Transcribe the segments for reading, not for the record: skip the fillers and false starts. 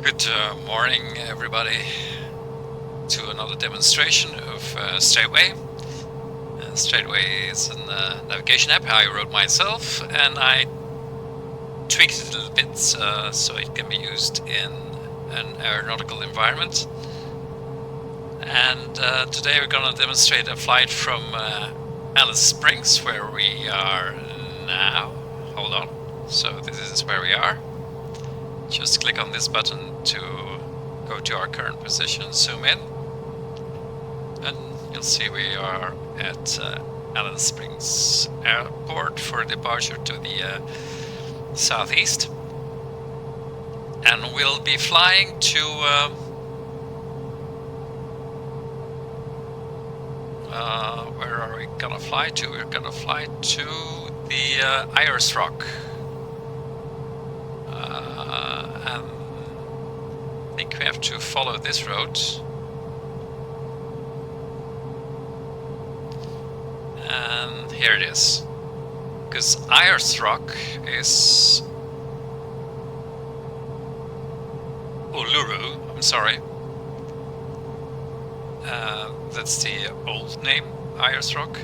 Good morning, everybody, to another demonstration of StraytWay. StraytWay is a navigation app I wrote myself, and I tweaked it a little bit so it can be used in an aeronautical environment. And today we're going to demonstrate a flight from Alice Springs, where we are now. Hold on. So this is where we are. Just click on this button to go to our current position, zoom in, and you'll see we are at Alice Springs Airport for departure to the southeast. And we'll be flying to where are we gonna fly to? We're gonna fly to the Ayers rock. And I think we have to follow this road. And here it is. Because Ayers rock is Uluru, I'm sorry. That's the old name, Ayers rock.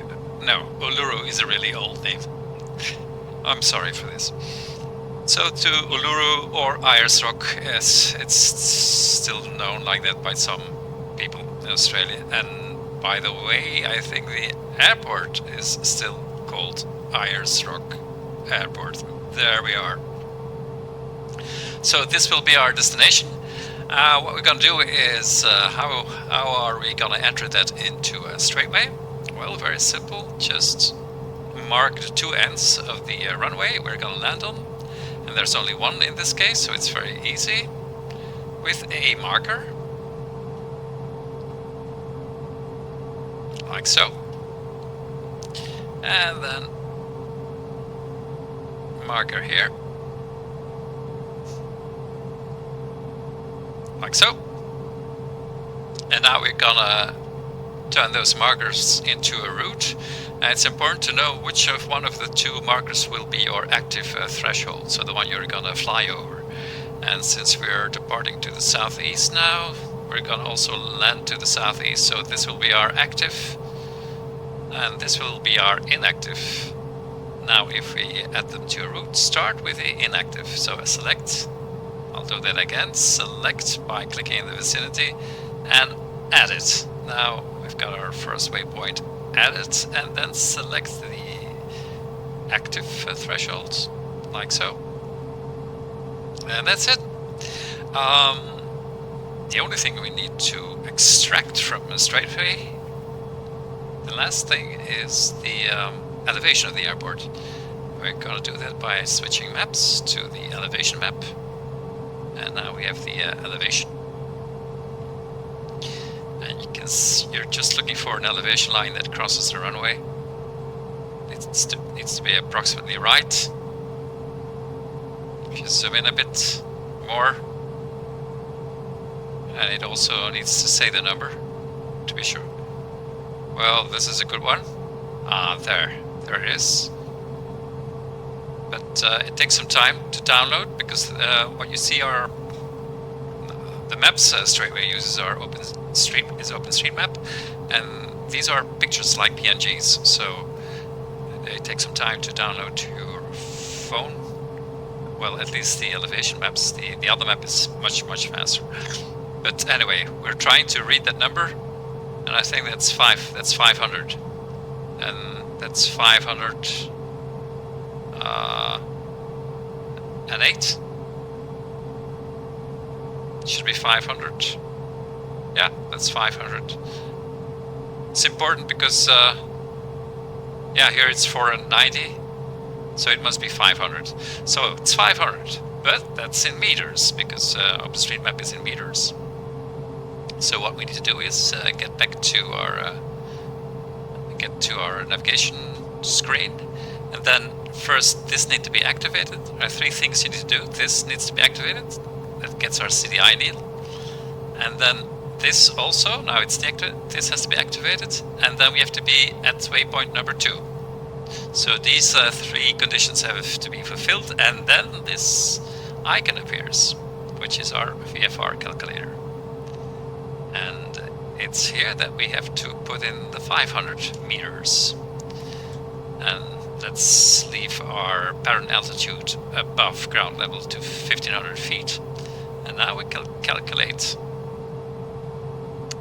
No, Uluru is a really old name. I'm sorry for this. So to Uluru or Ayers rock, yes, it's still known like that by some people in Australia. And by the way, I think the airport is still called Ayers rock Airport. There we are. So this will be our destination. What we're going to do is, how are we going to enter that into a StraytWay? Well, very simple. Just mark the two ends of the runway we're going to land on. And there's only one in this case, so it's very easy. With a marker. Like so. And then marker here. Like so. And now we're gonna turn those markers into a route. And it's important to know which of one of the two markers will be your active threshold, so the one you're gonna fly over. And since we're departing to the southeast now, we're gonna also land to the southeast, so this will be our active, and this will be our inactive. Now if we add them to a route, start with the inactive. So select, I'll do that again, select by clicking in the vicinity, and add it. Now we've got our first waypoint added, and then select the active threshold, like so. And that's it. The only thing we need to extract from a StraytWay, the last thing, is the elevation of the airport. We're going to do that by switching maps to the elevation map. And now we have the elevation. And you can see, you're just looking for an elevation line that crosses the runway. It needs to be approximately right. If you zoom in a bit more, and it also needs to say the number to be sure. Well, this is a good one. There it is. But it takes some time to download, because what you see are the maps StraytWay uses are OpenStreetMap, and these are pictures like PNGs, so they take some time to download to your phone. Well, at least the elevation maps. The other map is much faster. But anyway, we're trying to read that number, and I think that's 500, and that's 500. And 8. It should be 500. Yeah, that's 500. It's important because yeah, here it's 490, so it must be 500. So it's 500, but that's in meters, because OpenStreetMap is in meters. So what we need to do is get back to our navigation screen, and then first this needs to be activated. There are three things you need to do. This needs to be activated. That gets our CDI needle. And then this also, now it's deactivated, this has to be activated. And then we have to be at waypoint number 2. So these three conditions have to be fulfilled, and then this icon appears, which is our VFR calculator. And it's here that we have to put in the 500 meters. And let's leave our parent altitude above ground level to 1500 feet. And now we can calculate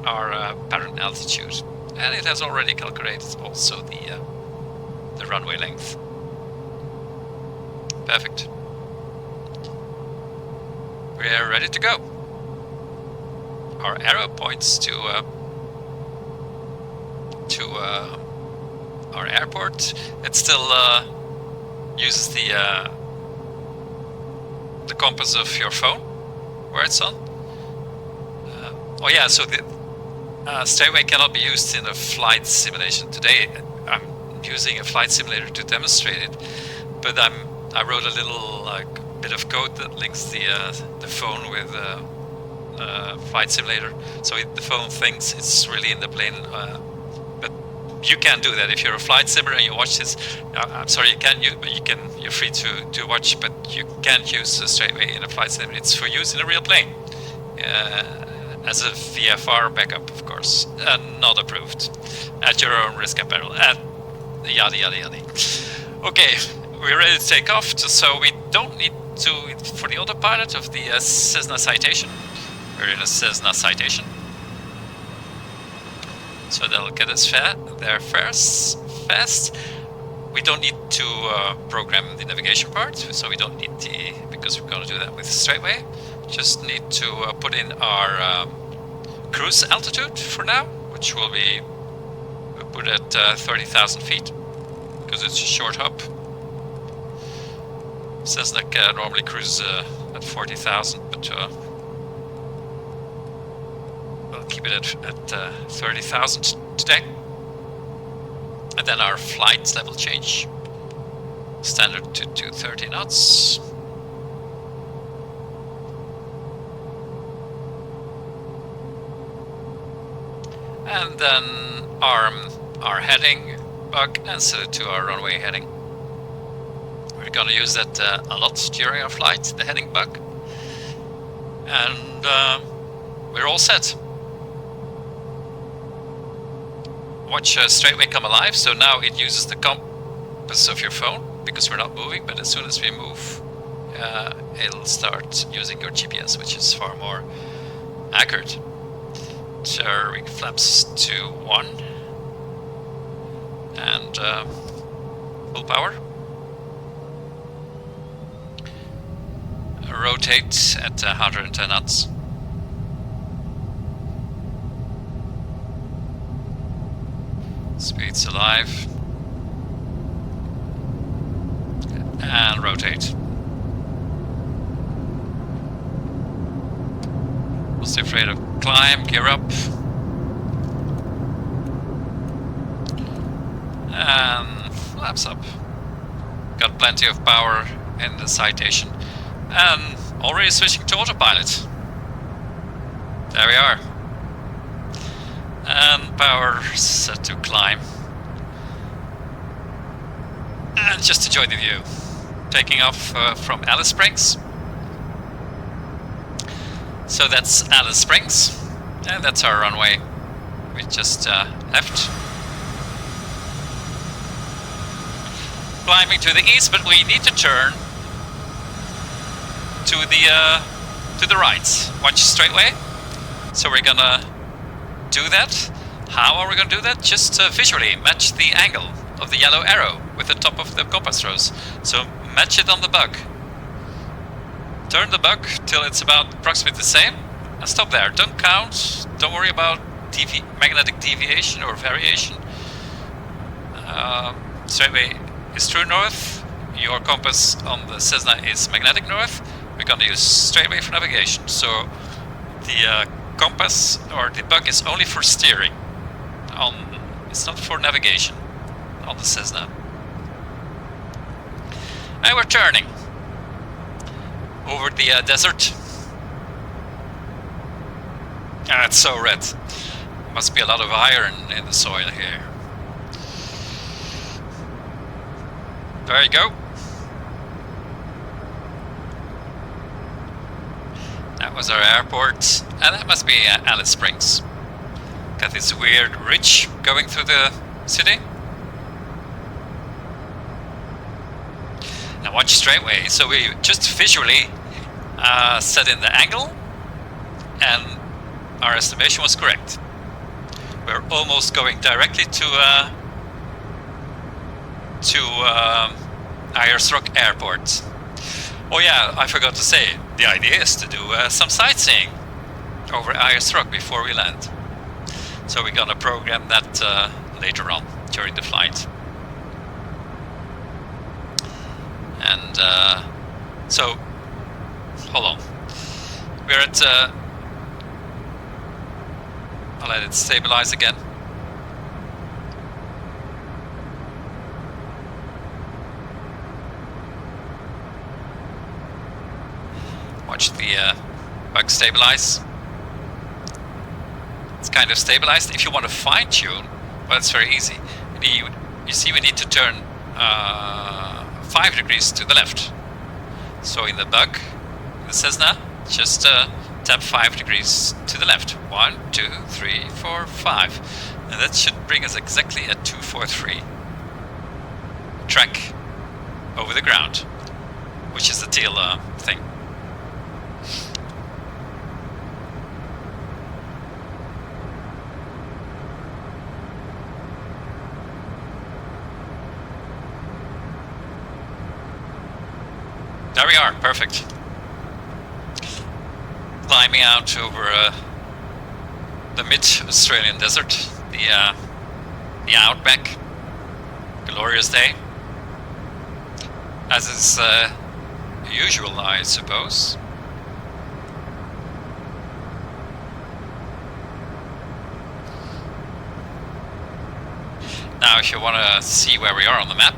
our parent altitude. And it has already calculated also the runway length. Perfect. We are ready to go. Our arrow points to our airport. It still uses the compass of your phone, where it's on. Oh yeah, so the StraytWay cannot be used in a flight simulation today. I'm using a flight simulator to demonstrate it, but I wrote a little bit of code that links the phone with flight simulator, so the phone thinks it's really in the plane. But you can't do that if you're a flight simulator and you watch this. I'm sorry, you can't use, but you're free to watch, but you can't use StraytWay in a flight simulator. It's for use in a real plane. As a VFR backup, of course, not approved. At your own risk and peril. Yada yada yada. Okay, we're ready to take off. So we don't need to for the autopilot of the Cessna Citation. We're in a Cessna Citation, so that'll get us there fast. We don't need to program the navigation part, so we don't need because we're going to do that with StraytWay. Just need to put in our cruise altitude for now, which will be put at 30,000 feet, because it's a short hop. Cessna normally cruises at 40,000, but we'll keep it at 30,000 today. And then our flight level change, standard to 230 knots. And then arm our heading bug and set it to our runway heading. We're going to use that a lot during our flight, the heading bug. And we're all set. Watch StraytWay come alive. So now it uses the compass of your phone because we're not moving, but as soon as we move, it'll start using your GPS, which is far more accurate. Wing flaps to 1 and full power. Rotate at 110 knots. Speed's alive. And rotate. Positive rate of climb, gear up. And flaps up. Got plenty of power in the Citation. And already switching to autopilot. There we are. And power set to climb. And just enjoy the view. Taking off from Alice Springs. So that's Alice Springs, and that's our runway. We just left. Climbing to the east, but we need to turn to the right. Watch StraytWay. So we're gonna do that. How are we gonna do that? Just visually match the angle of the yellow arrow with the top of the compass rose. So match it on the bug. Turn the bug till it's about approximately the same and stop there. Don't count. Don't worry about magnetic deviation or variation. StraytWay is true north. Your compass on the Cessna is magnetic north. We're going to use StraytWay for navigation. So the compass or the bug is only for steering. It's not for navigation on the Cessna. And we're turning over the desert. Ah, it's so red. Must be a lot of iron in the soil here. There you go. That was our airport, and that must be Alice Springs. Got this weird ridge going through the city. Now watch StraytWay. So we just visually set in the angle, and our estimation was correct. We're almost going directly to Ayers Airport. Oh yeah, I forgot to say, the idea is to do some sightseeing over Ayers before we land. So we're gonna program that later on during the flight. And so, hold on. We're at, I'll let it stabilize again. Watch the bug stabilize. It's kind of stabilized. If you want to fine tune, well, it's very easy. You see, we need to turn 5 degrees to the left. So in the bug, the Cessna, just tap 5 degrees to the left. 1, 2, 3, 4, 5. And that should bring us exactly at 243. Track over the ground, which is the tail thing. There we are, perfect. Climbing out over the mid-Australian desert, the outback. Glorious day, as is usual, I suppose. Now, if you want to see where we are on the map,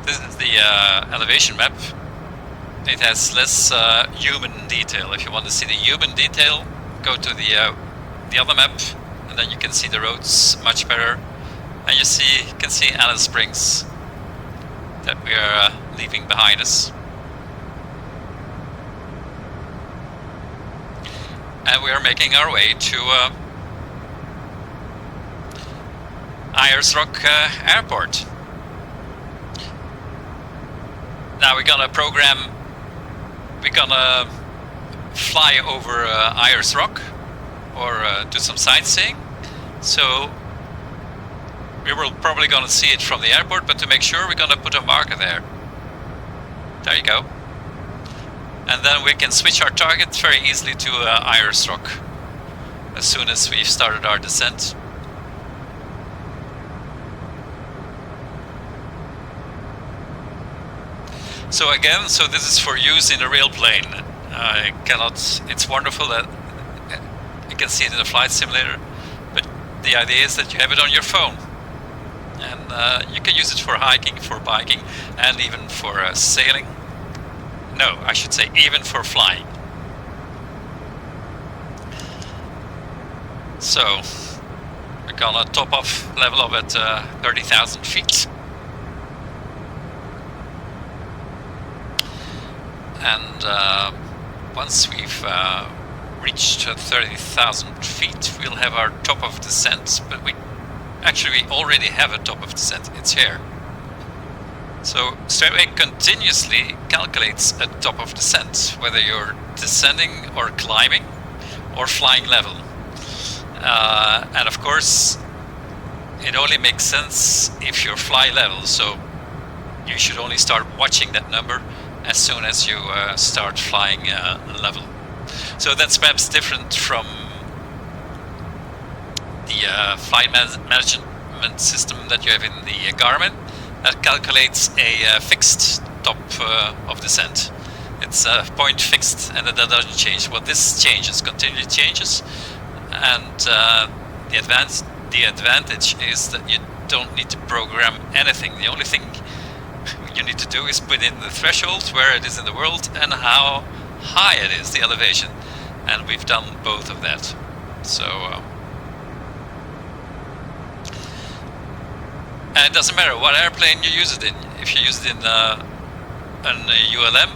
this is the elevation map. It has less human detail. If you want to see the human detail, go to the other map, and then you can see the roads much better. And you can see Alice Springs that we are leaving behind us. And we are making our way to Ayers Airport. Now we're gonna fly over Ayers or do some sightseeing. So we were probably gonna see it from the airport, but to make sure, we're gonna put a marker there. There you go. And then we can switch our target very easily to Ayers as soon as we've started our descent. So again, this is for use in a real plane. It's wonderful that you can see it in the flight simulator, but the idea is that you have it on your phone. And you can use it for hiking, for biking, and even for sailing. No, I should say even for flying. So, we're gonna top off level of at 30,000 feet. And once we've reached 30,000 feet, we'll have our top of descent, but we already have a top of descent. It's here. So StraytWay continuously calculates a top of descent, whether you're descending or climbing or flying level. And of course, it only makes sense if you're fly level, so you should only start watching that number as soon as you start flying level. So that's perhaps different from the flight management system that you have in the Garmin that calculates a fixed top of descent. It's a point fixed, and that doesn't change. Well, this changes, continually changes, and the advantage is that you don't need to program anything. The only thing you need to do is put in the threshold, where it is in the world, and how high it is, the elevation. And we've done both of that. So, and it doesn't matter what airplane you use it in. If you use it in an ULM,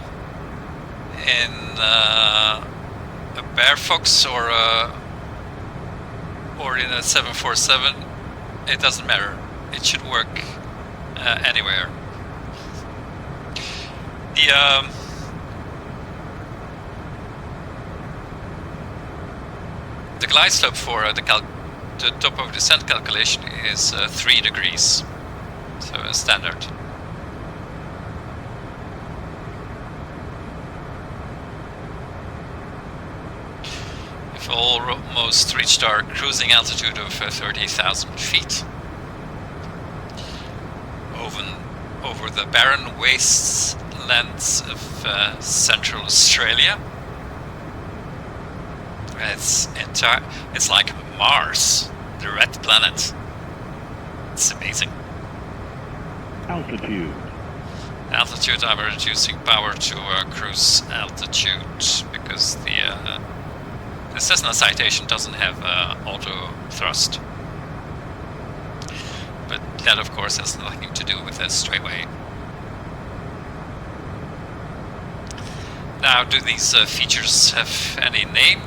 in a Bear Fox or in a 747, it doesn't matter. It should work anywhere. The glide slope for the top of descent calculation is 3 degrees, so a standard. We've almost reached our cruising altitude of 30,000 feet. Over the barren wastelands of Central Australia. It's like Mars, the red planet. It's amazing. Altitude. Altitude, I'm reducing power to cruise altitude because the Cessna Citation doesn't have auto thrust. But that of course has nothing to do with the StraytWay. Now, do these features have any name?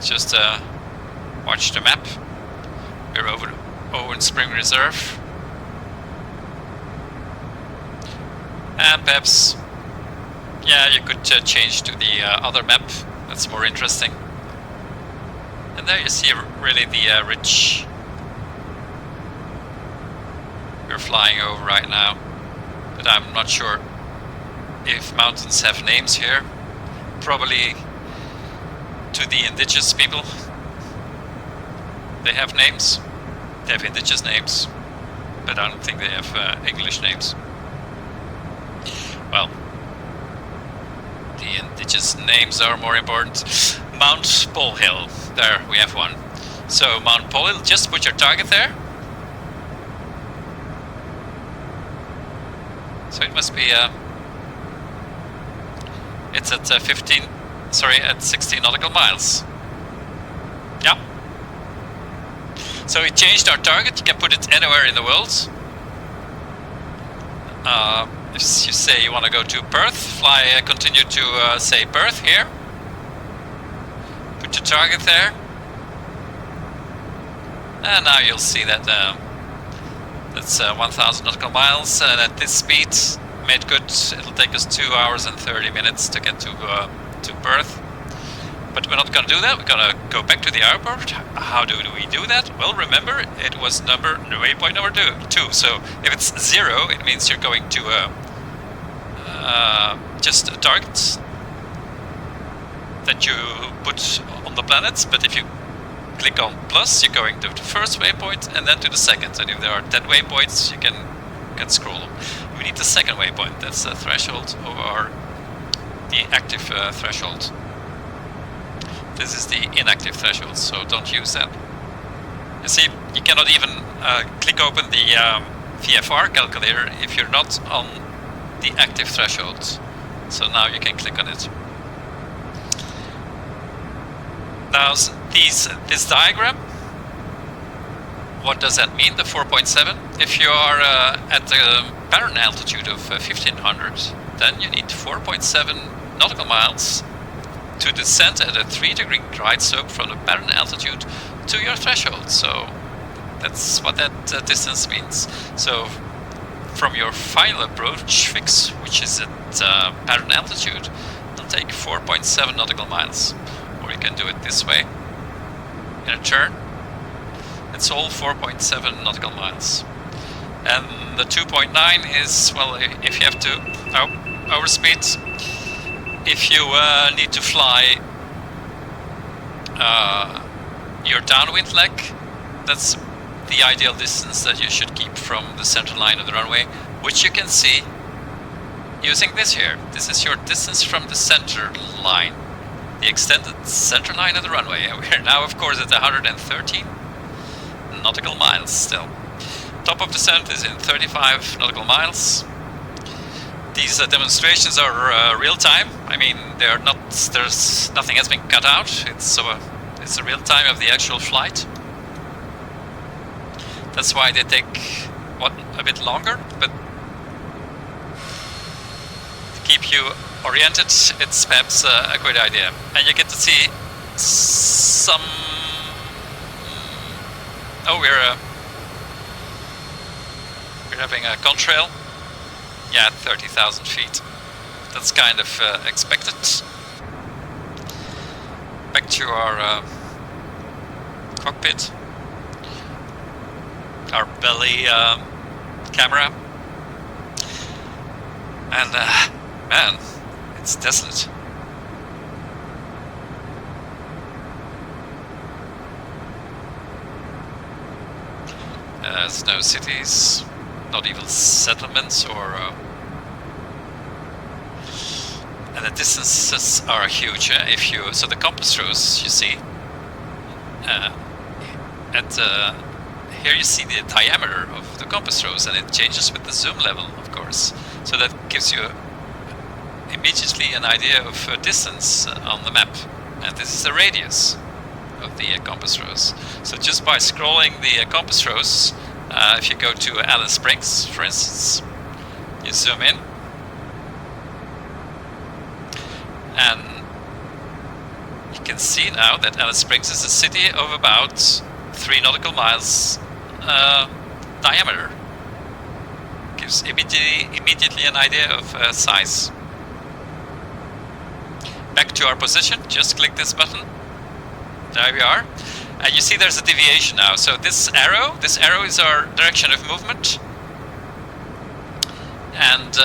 Just watch the map. We're over Owen Spring Reserve. And perhaps, yeah, you could change to the other map. That's more interesting. And there you see really the ridge we're flying over right now. But I'm not sure if mountains have names here. Probably to the indigenous people. They have names. They have indigenous names. But I don't think they have English names. Well, the indigenous names are more important. Mount Pole Hill. There, we have one. So, Mount Pole Hill, just put your target there. So it must be, it's at 16 nautical miles. Yeah. So we changed our target. You can put it anywhere in the world. If you say you want to go to Perth, fly, continue to say Perth here. Put your target there. And now you'll see that that's 1,000 nautical miles, and at this speed, made good. It'll take us 2 hours and 30 minutes to get to Perth. But we're not going to do that. We're going to go back to the airport. How do we do that? Well, remember, it was waypoint number 2. So if it's 0, it means you're going to just a target that you put on the planets. But if you click on plus, you're going to the first waypoint and then to the second. And if there are 10 waypoints, you can scroll them. We need the second waypoint. That's the threshold over the active threshold. This is the inactive threshold, so don't use that. You see, you cannot even click open the VFR calculator if you're not on the active threshold. So now you can click on it. Now, this diagram, what does that mean, the 4.7? If you are at the barren altitude of 1500, then you need 4.7 nautical miles to descend at a 3-degree glide slope from the barren altitude to your threshold. So that's what that distance means. So from your final approach fix, which is at barren altitude, it'll take 4.7 nautical miles. Or you can do it this way, in a turn. It's all 4.7 nautical miles. And the 2.9 is, well, if you have to overspeed, if you need to fly your downwind leg, that's the ideal distance that you should keep from the center line of the runway, which you can see using this here. This is your distance from the center line, the extended center line of the runway. And we're now, of course, at 113 nautical miles still. Top of descent is in 35 nautical miles. These demonstrations are real time. I mean, they're not. There's nothing has been cut out. It's the real time of the actual flight. That's why they take a bit longer, but to keep you oriented, it's perhaps a good idea. And you get to see some... Oh, we're having a contrail. Yeah, 30,000 feet. That's kind of expected. Back to our cockpit. Our belly camera. And man, it's desolate. There's no cities, not even settlements, or and the distances are huge. If you so the compass rose, you see, here you see the diameter of the compass rose, and it changes with the zoom level, of course. So that gives you immediately an idea of distance on the map, and this is the radius of the compass rose. So just by scrolling the compass rose, if you go to Alice Springs, for instance, you zoom in, and you can see now that Alice Springs is a city of about 3 nautical miles diameter. Gives immediately an idea of size. Back to our position, just click this button. There we are. And you see there's a deviation now. So this arrow is our direction of movement. And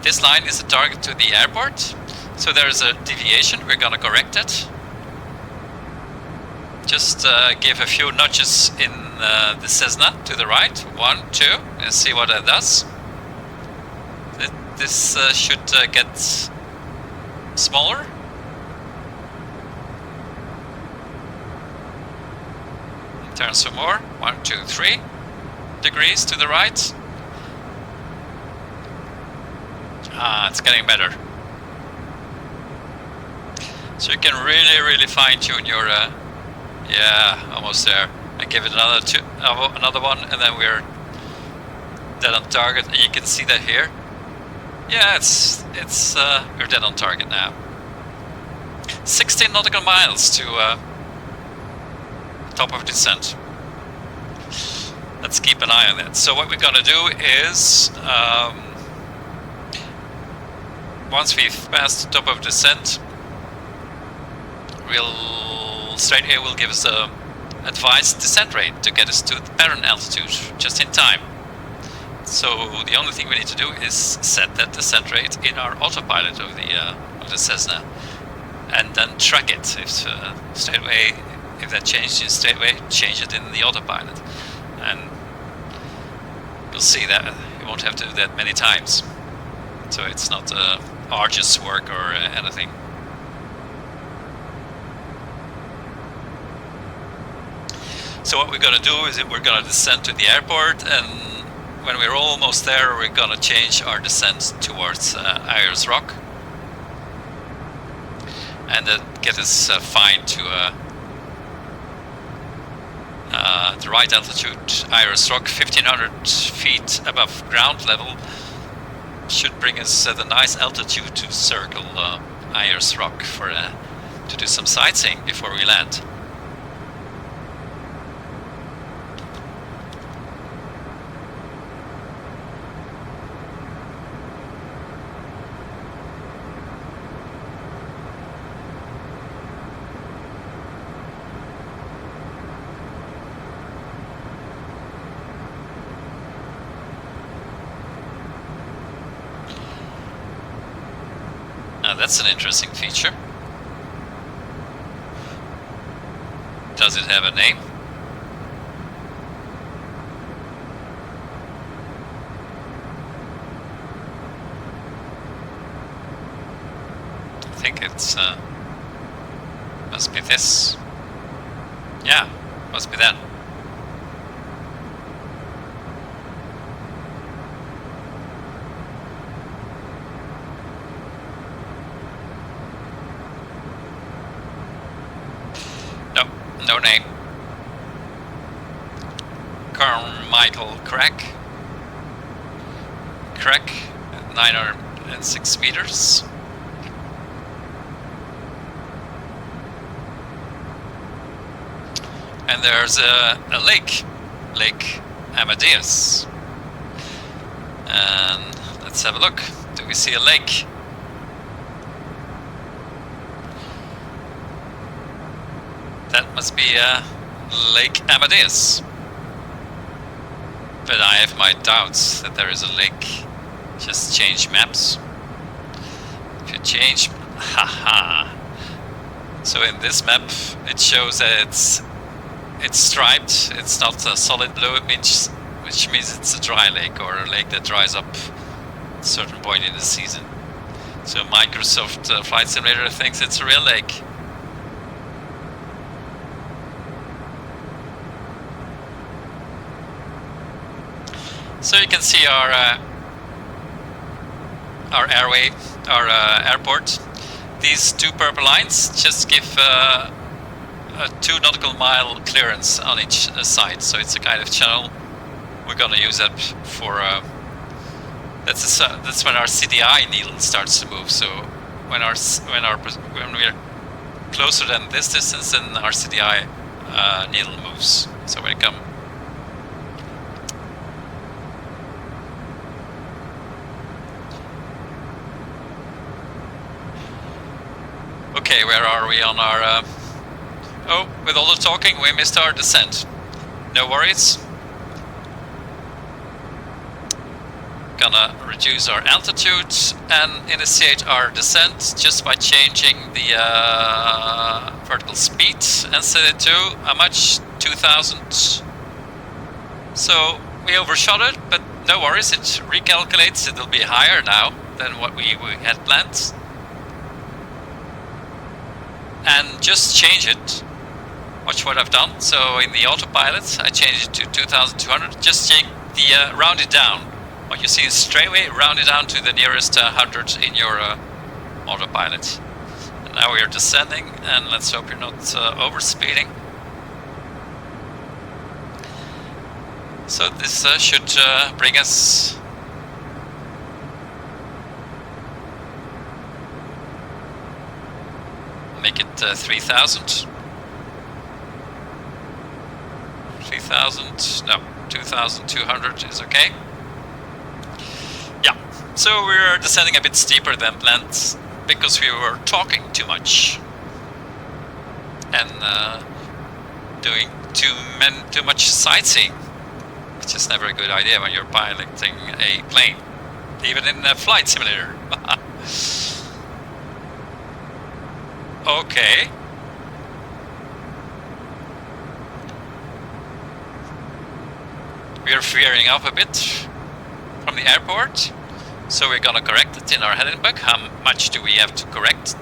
this line is a target to the airport. So there's a deviation, we're gonna correct it. Just give a few nudges in the Cessna to the right. 1, 2, and see what that does. This should get smaller. Turn some more. 1, 2, 3 degrees to the right. It's getting better. So you can really fine-tune your yeah, almost there. And give it another one, and then we're dead on target. And you can see that here. Yeah, it's we're dead on target now. 16 nautical miles to top of descent. Let's keep an eye on that. So what we're gonna do is, once we've passed the top of descent, StraytWay will give us a advised descent rate to get us to the parent altitude just in time. So the only thing we need to do is set that descent rate in our autopilot of the Cessna, and then track it. If StraytWay, if that changed in StraytWay, change it in the autopilot, and you'll see that you won't have to do that many times. So it's not arduous work or anything. So what we're going to do is we're going to descend to the airport, and when we're almost there, we're going to change our descent towards Ayers Rock, and then get us fine to the right altitude. Ayers Rock, 1500 feet above ground level, should bring us the nice altitude to circle Ayers Rock to do some sightseeing before we land. That's an interesting feature. Does it have a name? I think it's must be this. Yeah, must be that. No name. Carmichael Crack. Crack, 906 meters. And there's a lake, Lake Amadeus. And let's have a look. Do we see a lake? That must be Lake Amadeus. But I have my doubts that there is a lake. Just change maps. If you change, haha. So in this map, it shows that it's striped. It's not a solid blue, which means it's a dry lake or a lake that dries up at a certain point in the season. So Microsoft Flight Simulator thinks it's a real lake. So you can see our airway, our airport. These two purple lines just give a 2 nautical mile clearance on each side. So it's a kind of channel. We're gonna use that for. That's when our CDI needle starts to move. So when we're closer than this distance, then our CDI needle moves. So when it comes. Okay, where are we on our... Oh, with all the talking, we missed our descent. No worries. Gonna reduce our altitude and initiate our descent just by changing the vertical speed and set it to how much? 2000. So we overshot it, but no worries, it recalculates. It'll be higher now than what we had planned. And just change it. Watch what I've done. So in the autopilot, I changed it to 2200. Just take the round it down. What you see is StraytWay, round it down to the nearest 100 in your autopilot. And now we are descending, and let's hope you're not overspeeding. So this should bring us. Make it 3000. 3000, no, 2200 is okay. Yeah, so we're descending a bit steeper than planned because we were talking too much and doing too much sightseeing, which is never a good idea when you're piloting a plane, even in a flight simulator. Okay. We are veering up a bit from the airport, so we're gonna correct it in our heading bug. How much do we have to correct?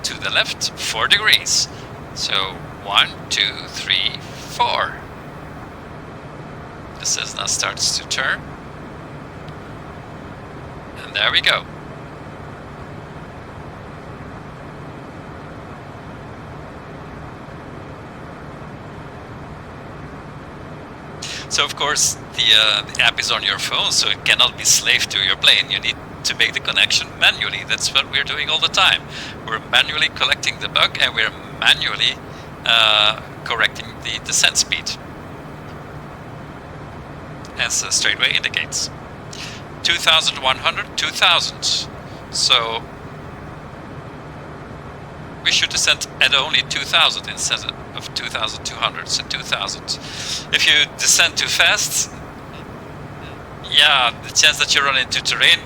To the left, 4 degrees. So 1, 2, 3, 4. The Cessna starts to turn. And there we go. So of course the app is on your phone, so it cannot be slave to your plane. You need to make the connection manually. That's what we're doing all the time. We're manually collecting the bug and we're manually correcting the descent speed, as StraytWay indicates. 2100, 2000. So we should descend at only 2000 instead of 2200, so 2000. If you descend too fast, yeah, the chance that you run into terrain,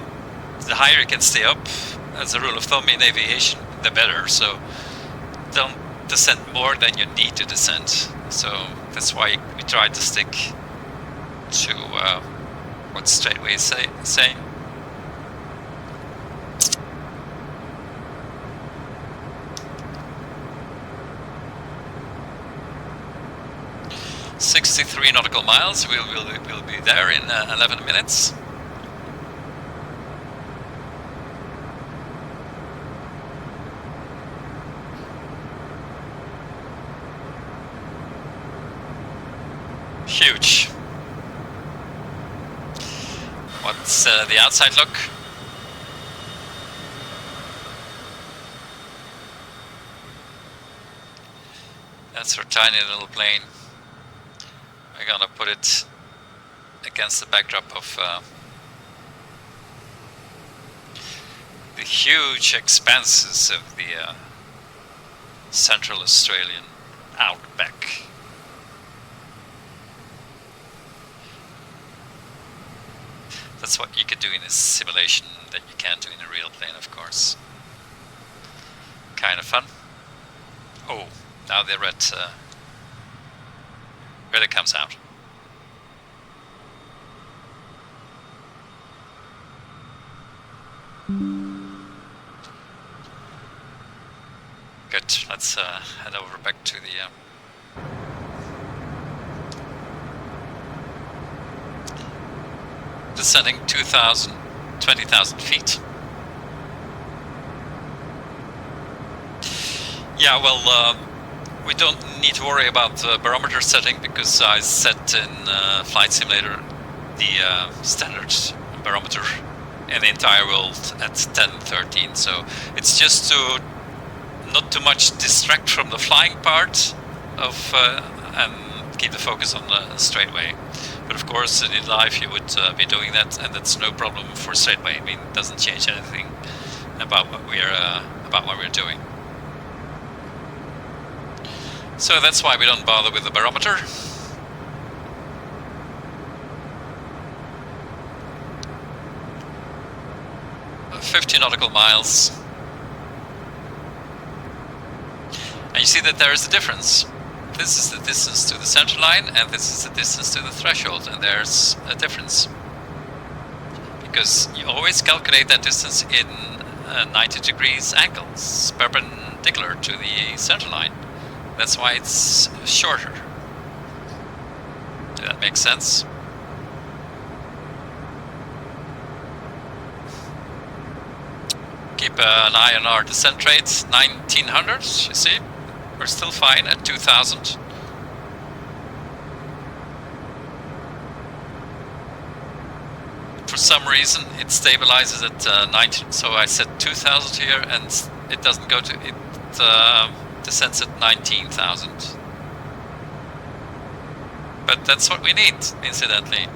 the higher you can stay up, as a rule of thumb in aviation, the better. So don't descend more than you need to descend. So that's why we try to stick to what StraytWay is saying. "63 nautical miles. We'll be there in 11 minutes. Huge. What's the outside look? That's our tiny little plane. we're gonna put it against the backdrop of the huge expanses of the Central Australian outback. That's what you could do in a simulation that you can't do in a real plane, of course. Kind of fun. Oh, now the red comes out. Good, let's head over back to the descending 20,000 feet. Yeah, well, we don't need to worry about the barometer setting because I set in Flight Simulator the standard barometer in the entire world at 10-13, so it's just to not too much distract from the flying part of and keep the focus on the StraytWay. But of course, in life you would be doing that, and that's no problem for StraytWay. I mean, it doesn't change anything about what we're doing. So that's why we don't bother with the barometer. Uh, 50 nautical miles. And you see that there is a difference. This is the distance to the center line, and this is the distance to the threshold, and there's a difference. Because you always calculate that distance in 90 degrees angles, perpendicular to the center line. That's why it's shorter. Does that make sense? Keep an eye on our descent rate, 1900, you see? We're still fine at 2000. For some reason it stabilizes at 19, so I set 2000 here and it doesn't go to, it descends at 19,000. But that's what we need, incidentally.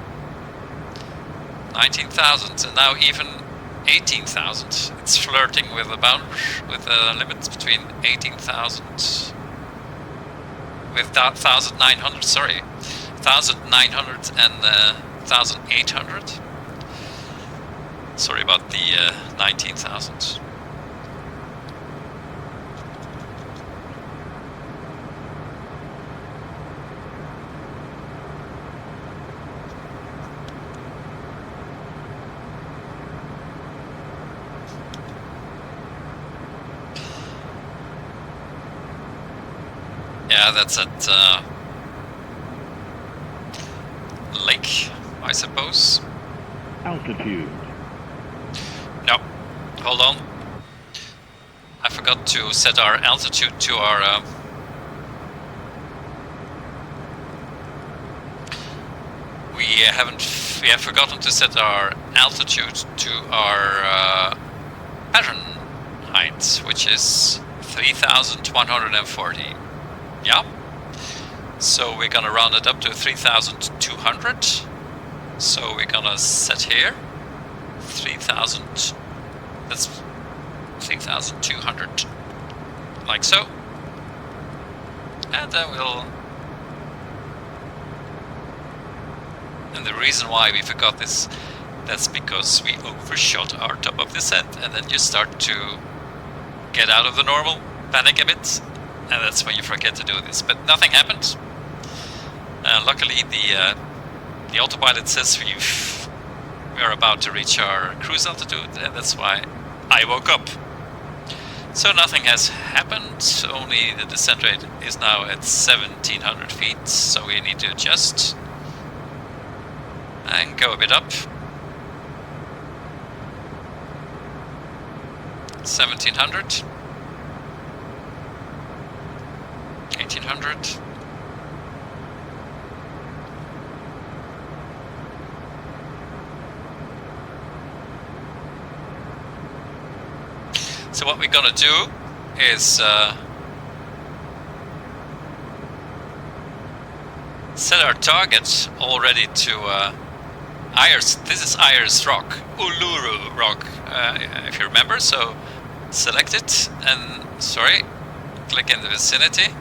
19,000, and now even 18,000. It's flirting with a boundary, with a limit between 18,000 with 1,900, sorry, 1,900 and 1,800. Sorry about the 19,000. Yeah, that's at Lake, I suppose. Altitude. No, hold on. I forgot to set our altitude to our we have forgotten to set our altitude to our pattern height, which is 3,140. Yeah. So we're gonna round it up to 3,200. So we're gonna set here 3,000. That's 3,200, like so. And then we'll. And the reason why we forgot this, that's because we overshot our top of descent, and then you start to get out of the normal, panic a bit, and that's when you forget to do this. But nothing happened. Luckily, the autopilot says we are about to reach our cruise altitude, and that's why I woke up. So nothing has happened, only the descent rate is now at 1,700 feet, so we need to adjust and go a bit up. 1,700, 1,800. So what we're gonna do is set our target already to Ayers. This is Ayers Rock, Uluru Rock, if you remember. So select it and, sorry, click in the vicinity.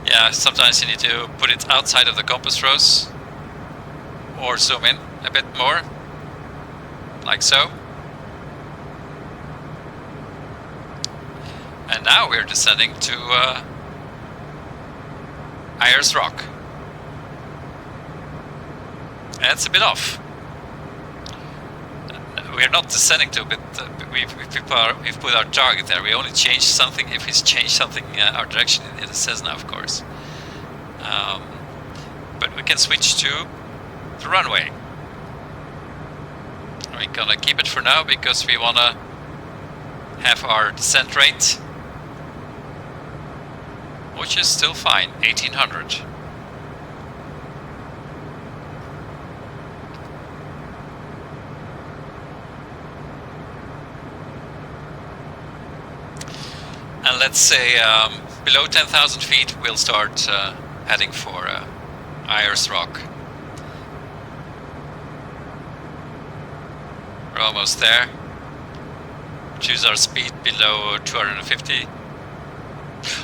Yeah, sometimes you need to put it outside of the compass rose or zoom in a bit more, like so. And now we're descending to Ayers Rock. And it's a bit off. We're not descending to a bit, we've put our target there. We only change something if we change something, our direction in the Cessna, of course. But we can switch to the runway. We're gonna keep it for now because we wanna have our descent rate, which is still fine, 1800. And let's say below 10,000 feet, we'll start heading for Ayers Rock. We're almost there. Choose our speed below 250.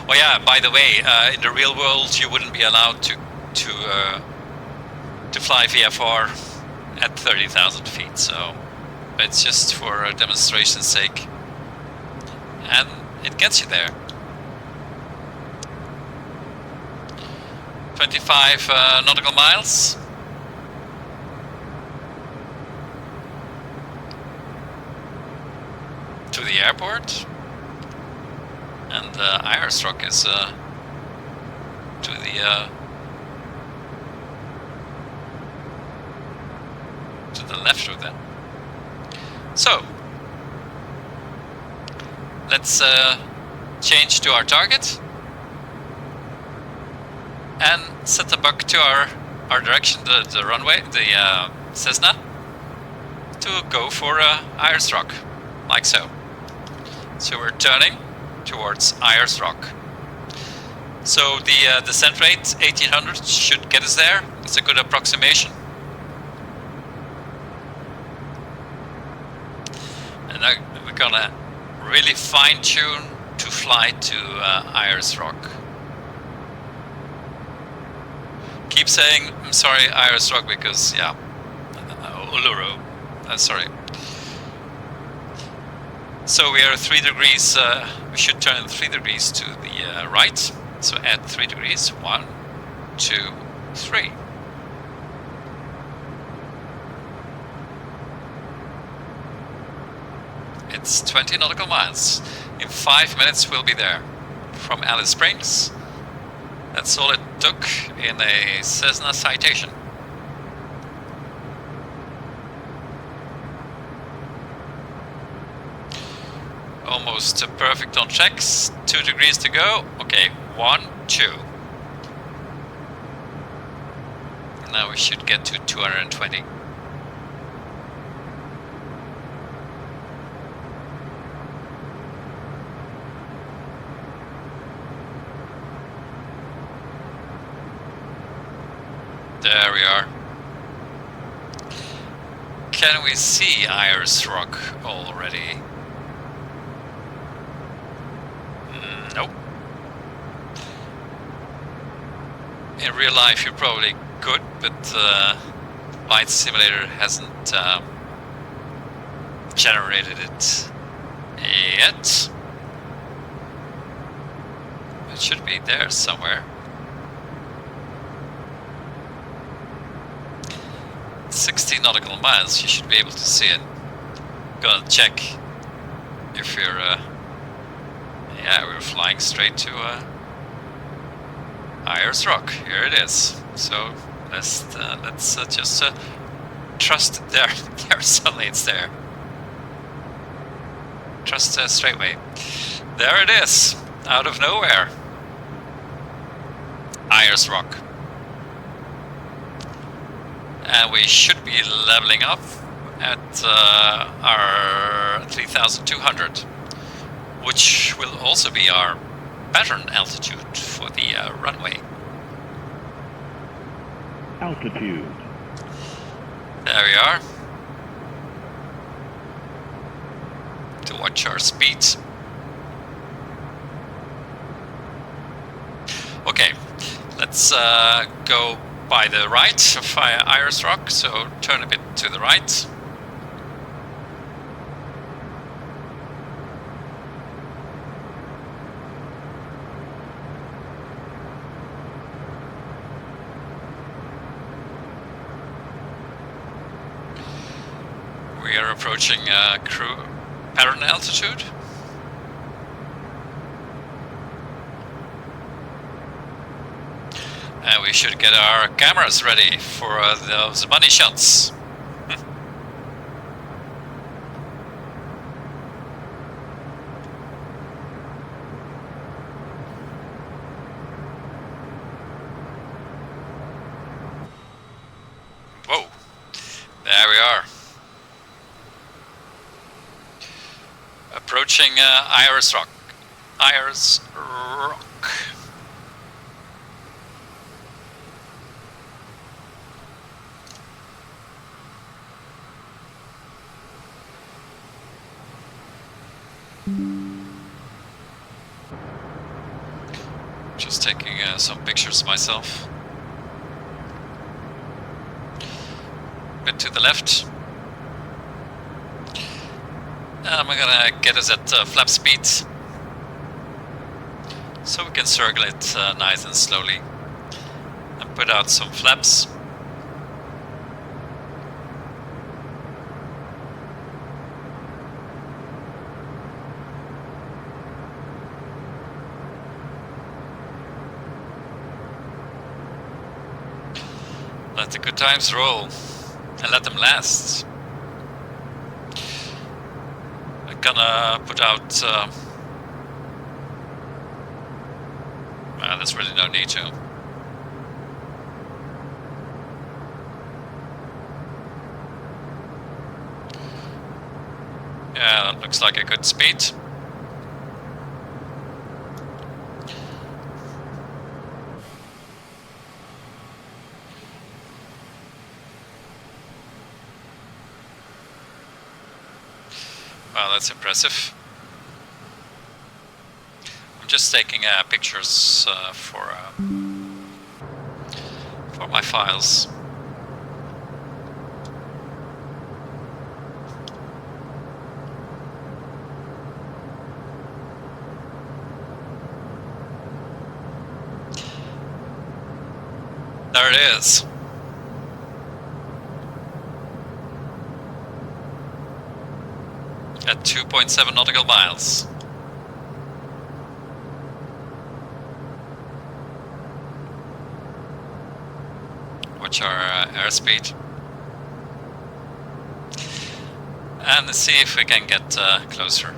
Oh yeah, by the way, in the real world, you wouldn't be allowed to fly VFR at 30,000 feet. So it's just for demonstration's sake, and it gets you there. 25 nautical miles. To the airport. And Ayers Rock is to the left of that. So let's change to our target and set the buck to our direction, the runway, the Cessna, to go for Ayers Rock, like so. So we're turning towards Ayers Rock. So the descent rate, 1800, should get us there. It's a good approximation. And now we're gonna really fine-tune to fly to Ayers Rock. Keep saying, I'm sorry, Ayers Rock, because, yeah, Uluru, sorry. So we are 3 degrees, we should turn 3 degrees to the right. So add 3 degrees, 1, 2, 3. It's 20 nautical miles. In 5 minutes we'll be there. From Alice Springs. That's all it took in a Cessna Citation. Almost perfect on checks. 2 degrees to go. Okay, 1, 2. Now we should get to 220. There we are. Can we see Ayers Rock already? Nope. In real life you probably could, but Flight Simulator hasn't generated it yet. It should be there somewhere. 60 nautical miles, you should be able to see it. Gonna check if you're yeah, we're flying straight to Ayers Rock. Here it is. So let's just trust there. There, suddenly it's there. Trust StraytWay. There it is, out of nowhere. Ayers Rock. And we should be leveling up at 3,200, which will also be our pattern altitude for the runway. Altitude. There we are. To watch our speeds. Okay, let's go by the right of Ayers Rock, so turn a bit to the right. We are approaching crew pattern altitude. And we should get our cameras ready for those money shots. Whoa, there we are. Approaching Ayers Rock. Ayers Rock. Just taking some pictures myself. A bit to the left. I'm gonna get us at flap speed, so we can circle it nice and slowly and put out some flaps. Let the good times roll and let them last. I'm gonna put out well, there's really no need to. Yeah, that looks like a good speed. Wow, that's impressive. I'm just taking pictures for my files. There it is. At 2.7 nautical miles. Watch our airspeed. And see if we can get closer.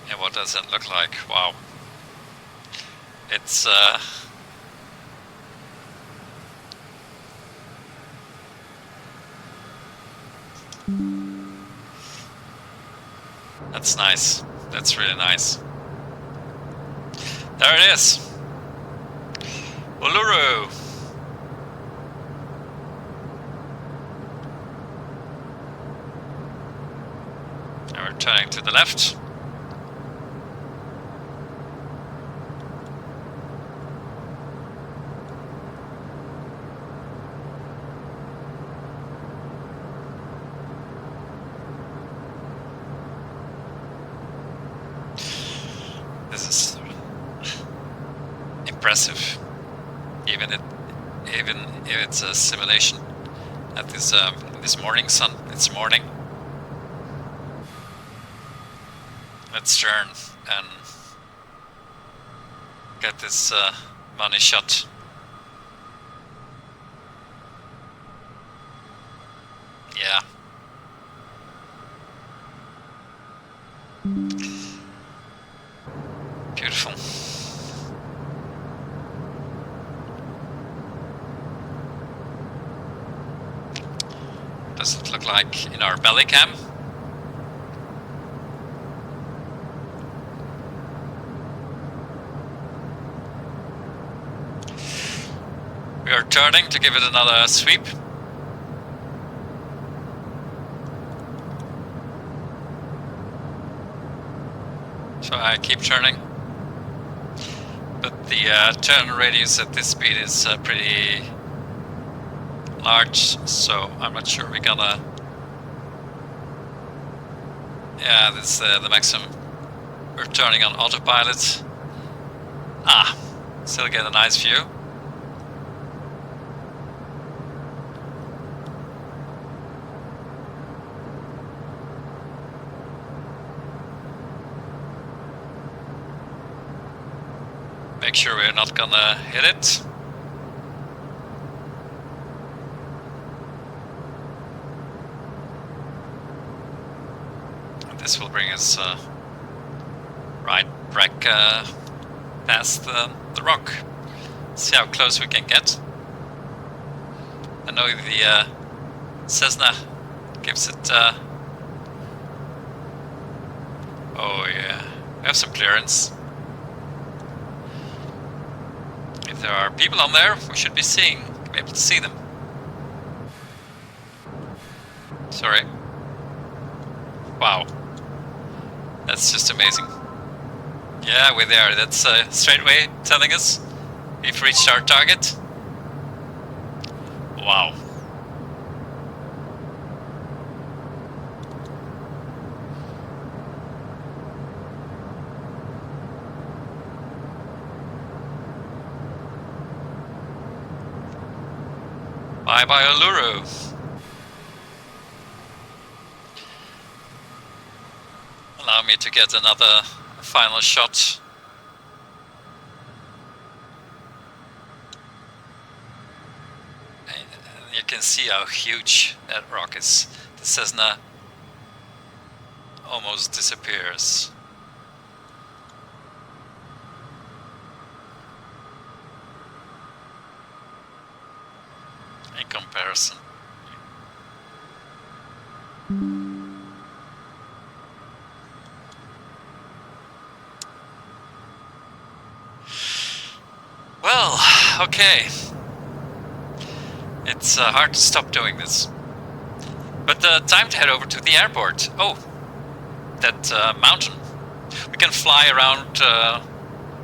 Yeah, what does it look like? Wow. It's that's nice. That's really nice. There it is. Uluru. And we're turning to the left. This is impressive, even if it's a simulation at this this morning sun. It's morning. Let's turn and get this money shot. Yeah. Beautiful. Does it look like in our belly cam? We are turning to give it another sweep. So I keep turning. But the turn radius at this speed is pretty large, so I'm not sure we're gonna... Yeah, this is the maximum. We're turning on autopilot. Ah, still get a nice view. Make sure we're not gonna hit it. And this will bring us right back past the rock. See how close we can get. I know the Cessna gives it... Oh yeah, we have some clearance. If there are people on there, we should be able to see them. Sorry. Wow. That's just amazing. Yeah, we're there. That's StraytWay telling us we've reached our target. Wow. Bye-bye, Uluru. Allow me to get another final shot. And you can see how huge that rock is. The Cessna almost disappears. In comparison. Well, okay. It's hard to stop doing this. But time to head over to the airport. Oh, that mountain. We can fly around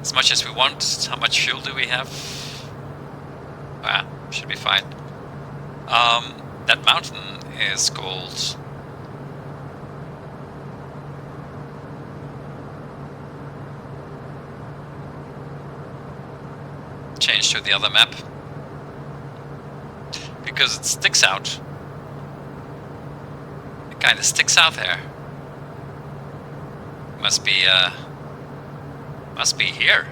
as much as we want. How much fuel do we have? Ah, should be fine. That mountain is called... Change to the other map. Because it sticks out. It kind of sticks out there. Must be here.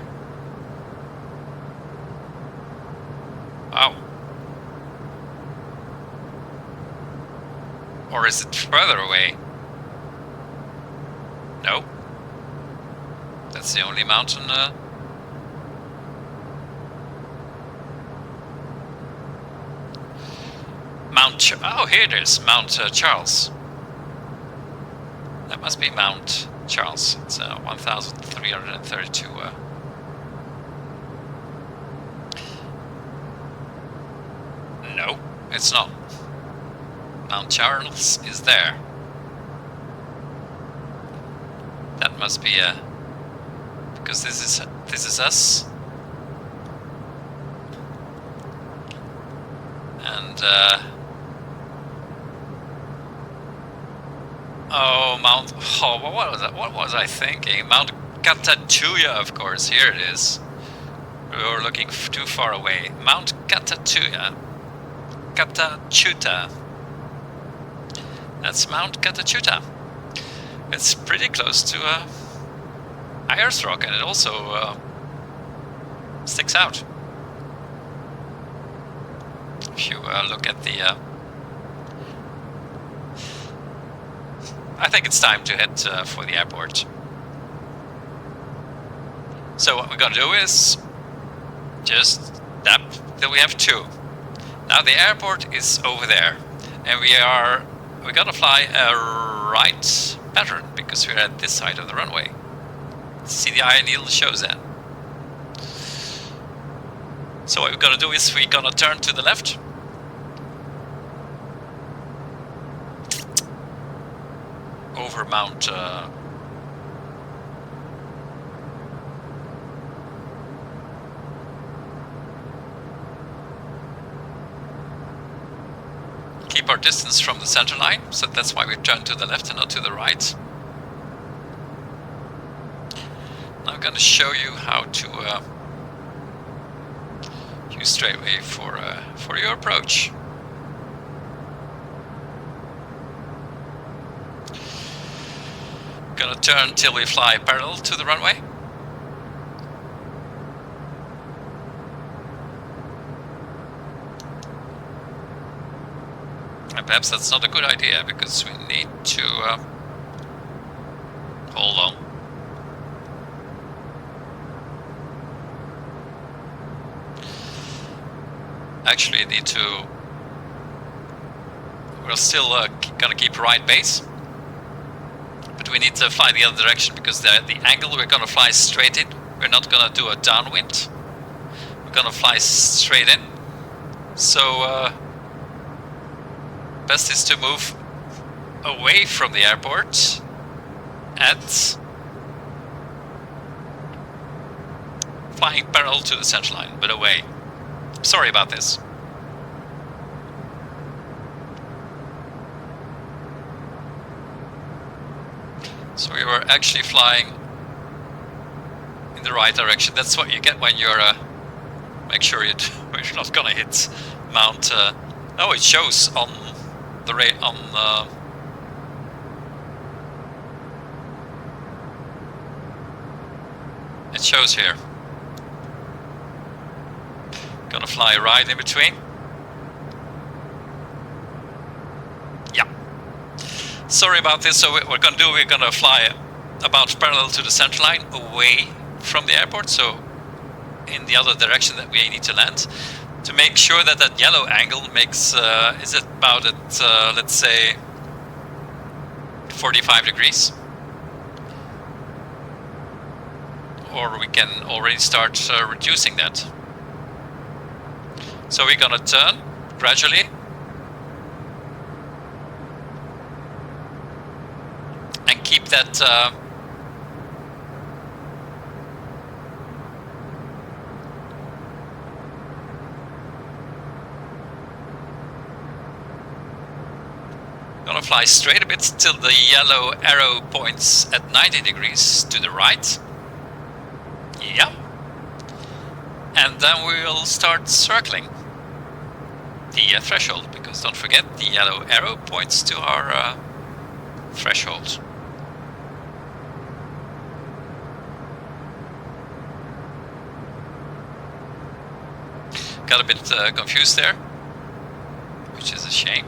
Wow. Or is it further away? No. That's the only mountain. Oh, here it is. Mount Charles. That must be Mount Charles. It's 1,332. No, it's not. Mount Charles is there. That must be because this is us. And oh, what was that? What was I thinking? Mount Katatuya, of course. Here it is. We were looking too far away. Mount Katatuya. Katachuta. That's Mount Katachuta. It's pretty close to Ayers rock, and it also sticks out. If you look at the... I think it's time to head for the airport. So what we're gonna do is just tap till we have 2. Now the airport is over there, and we're gonna fly a right pattern because we're at this side of the runway. See, the iron needle shows that. So what we're gonna do is we're gonna turn to the left. Over Mount keep our distance from the center line, so that's why we turn to the left and not to the right. Now I'm going to show you how to use StraytWay for your approach. Gonna turn till we fly parallel to the runway. And perhaps that's not a good idea because we need to hold on. Actually need to, we're still gonna keep right base, but we need to fly the other direction because the angle we're gonna fly straight in, we're not gonna do a downwind, we're gonna fly straight in. So best is to move away from the airport at flying parallel to the center line, but away. Sorry about this. So we were actually flying in the right direction. That's what you get when you're make sure you're not gonna hit Mount. No, it shows on the it shows here. Gonna fly right in between. Yeah. Sorry about this. So what we're gonna do, we're gonna fly about parallel to the center line, away from the airport, so in the other direction that we need to land, to make sure that that yellow angle makes is about at let's say 45 degrees. Or we can already start reducing that. So we're gonna turn gradually and keep that gonna fly straight a bit till the yellow arrow points at 90 degrees to the right. Yeah. And then we'll start circling the threshold, because don't forget the yellow arrow points to our threshold. Got a bit confused there, which is a shame.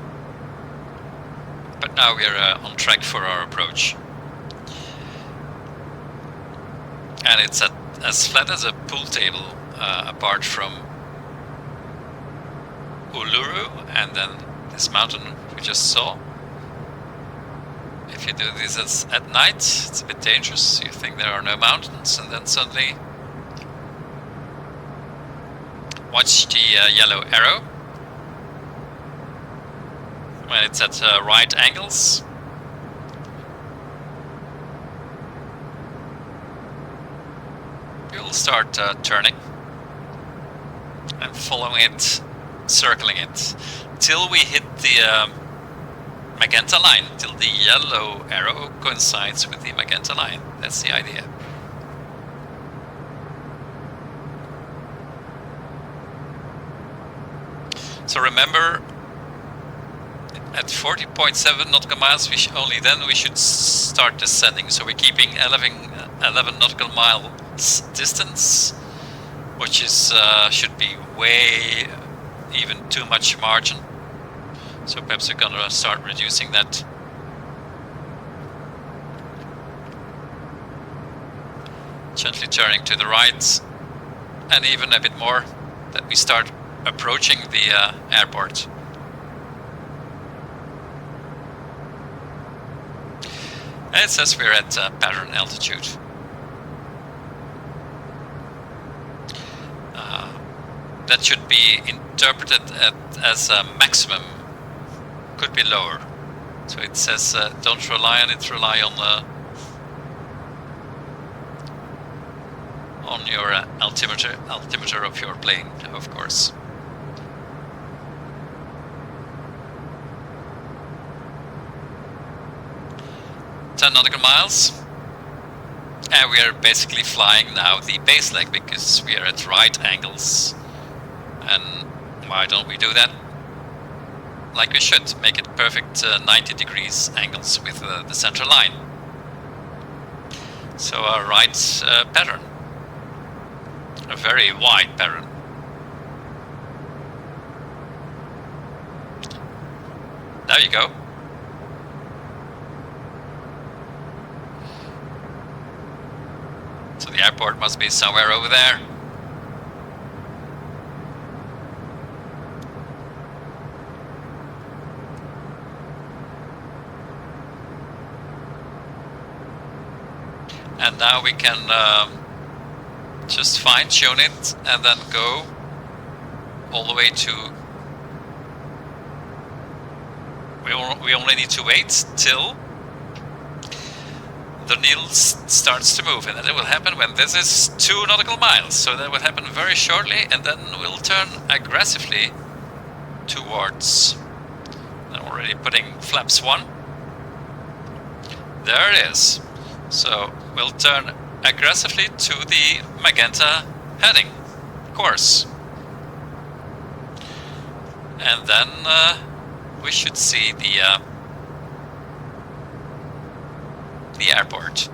But now we're on track for our approach. And it's as flat as a pool table apart from Uluru and then this mountain we just saw. If you do this at night, it's a bit dangerous. You think there are no mountains, and then suddenly watch the yellow arrow. When it's at right angles, you'll start turning and following it, circling it, till we hit the magenta line, till the yellow arrow coincides with the magenta line. That's the idea. So remember, at 40.7 nautical miles, we should start descending. So we're keeping 11 nautical miles distance, which is should be way even too much margin. So perhaps we're gonna start reducing that. Gently turning to the right, and even a bit more, that we start approaching the airport. And it says we're at pattern altitude. That should be interpreted as a maximum, could be lower. So it says don't rely on it, rely on your altimeter of your plane, of course. Ten nautical miles. And we are basically flying now the base leg because we are at right angles. And why don't we do that like we should? Make it perfect 90 degrees angles with the center line. So a right pattern. A very wide pattern. There you go. So the airport must be somewhere over there. And now we can just fine-tune it and then go all the way to... We only need to wait till the needle starts to move, and that will happen when this is 2 nautical miles. So that will happen very shortly, and then we'll turn aggressively towards... I'm already putting flaps 1. There it is. So we'll turn aggressively to the magenta heading course. And then we should see the airport.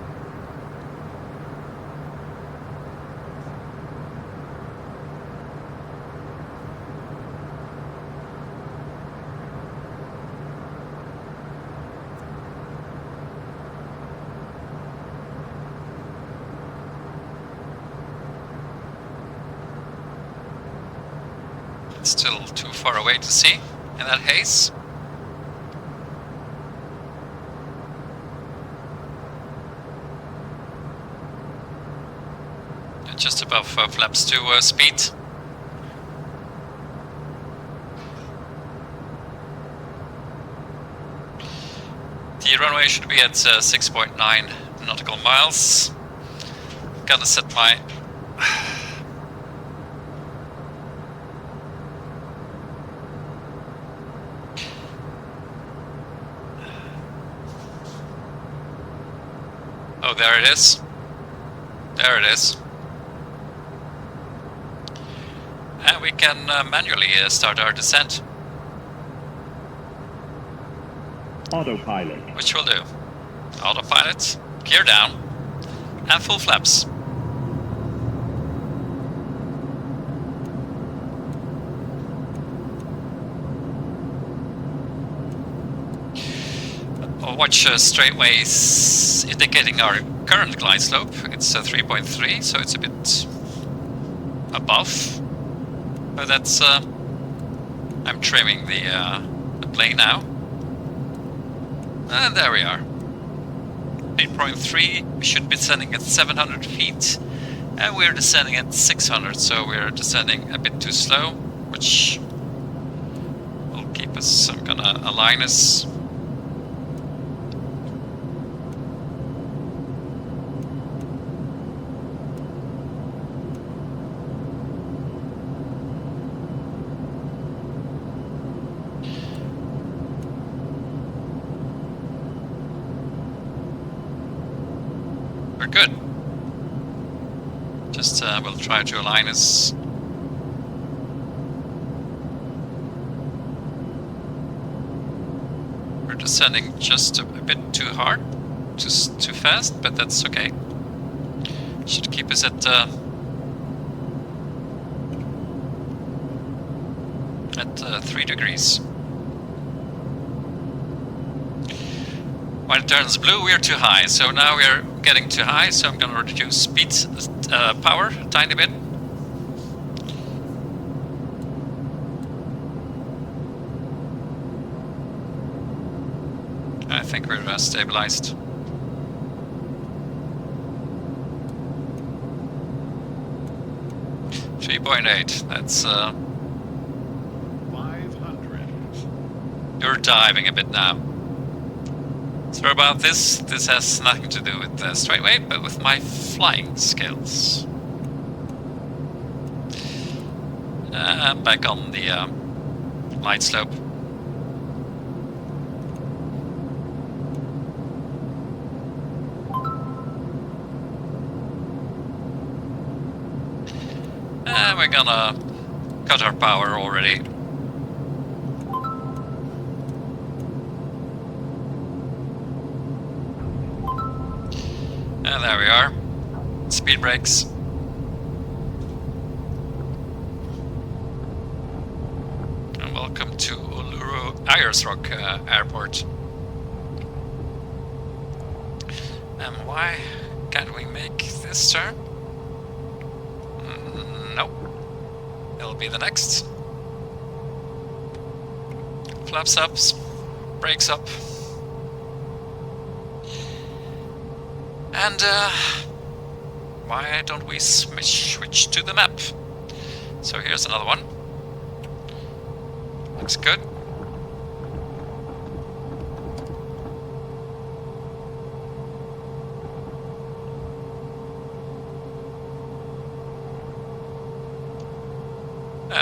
It's still too far away to see in that haze. Just above flaps 2 speed. The runway should be at 6.9 nautical miles. Gonna set my... Oh, there it is. There it is. And we can manually start our descent. Autopilot. Which we'll do. Autopilot, gear down, and full flaps. Watch StraytWay indicating our current glide slope. It's 3.3, so it's a bit above. But that's... I'm trimming the plane now. And there we are. 8.3, we should be descending at 700 feet. And we're descending at 600, so we're descending a bit too slow, which will keep us, I'm gonna align us. We're good. Just we'll try to align us. We're descending just a bit too hard, just too fast, but that's okay. Should keep us at 3 degrees. When it turns blue, we are too high. So now we are getting too high, so I'm gonna reduce speed power a tiny bit. I think we're stabilized. .8, that's 500. You're diving a bit now. So about this has nothing to do with StraytWay, but with my flying skills. Back on the light slope. And we're gonna cut our power already. And there we are. Speed brakes. And welcome to Uluru Ayers Airport. And why can't we make this turn? Nope. It'll be the next. Flaps up, brakes up. And why don't we switch to the map? So here's another one. Looks good.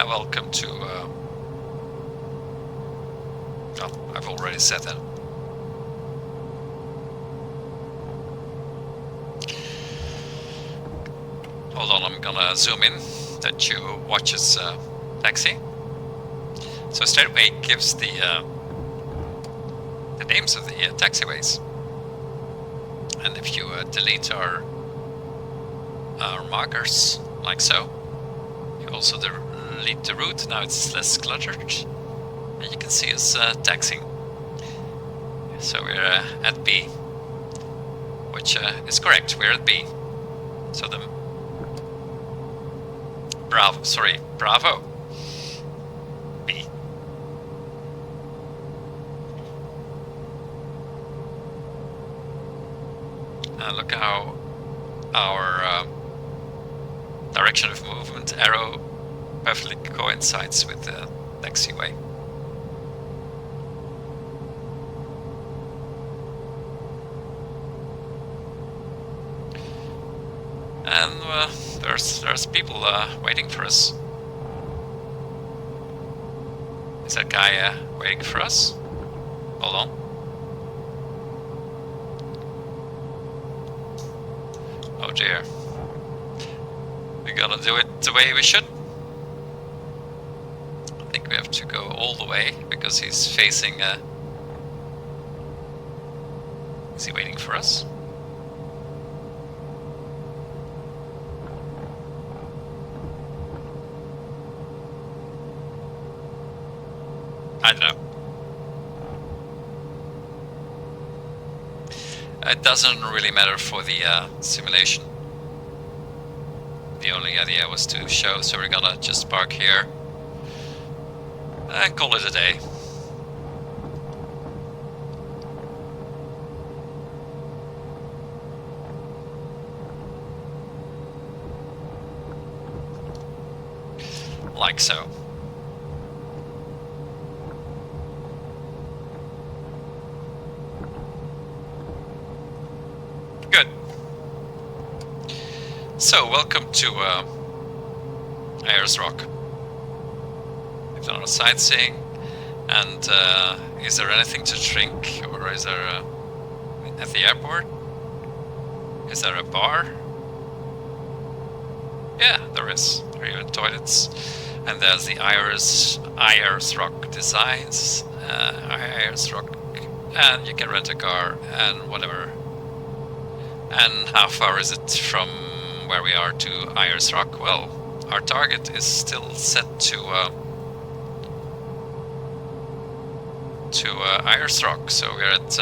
Welcome to... oh, I've already said that. Hold on, I'm gonna zoom in that you watch this taxi. So StraytWay gives the names of the taxiways. And if you delete our markers, like so, you also delete the route. Now it's less cluttered. And you can see us taxiing. So we're at B, which is correct. We're at B. So the Bravo. B. And look how our direction of movement arrow perfectly coincides with the taxiway. And there's people waiting for us. Is that guy waiting for us? Hold on. Oh dear. We're gonna do it the way we should. I think we have to go all the way because he's facing... is he waiting for us? I don't know. It doesn't really matter for the simulation. The only idea was to show, so we're gonna just park here and call it a day. Like so. Good. So, welcome to Ayers Rock. We've done our sightseeing, and is there anything to drink, or is there at the airport? Is there a bar? Yeah, there is. There are even toilets, and there's the Ayers Rock Designs, Ayers Rock, and you can rent a car and whatever. And how far is it from where we are to Ayers Rock? Well, our target is still set to Ayers Rock, so we're at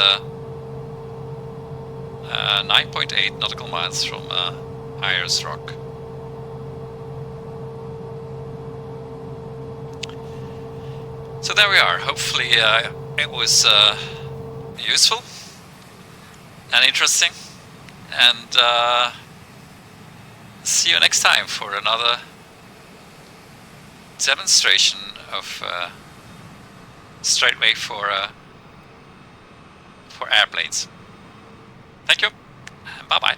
9.8 nautical miles from Ayers Rock. So there we are. Hopefully it was useful and interesting, and see you next time for another demonstration of StraytWay for airplanes. Thank you, and bye-bye.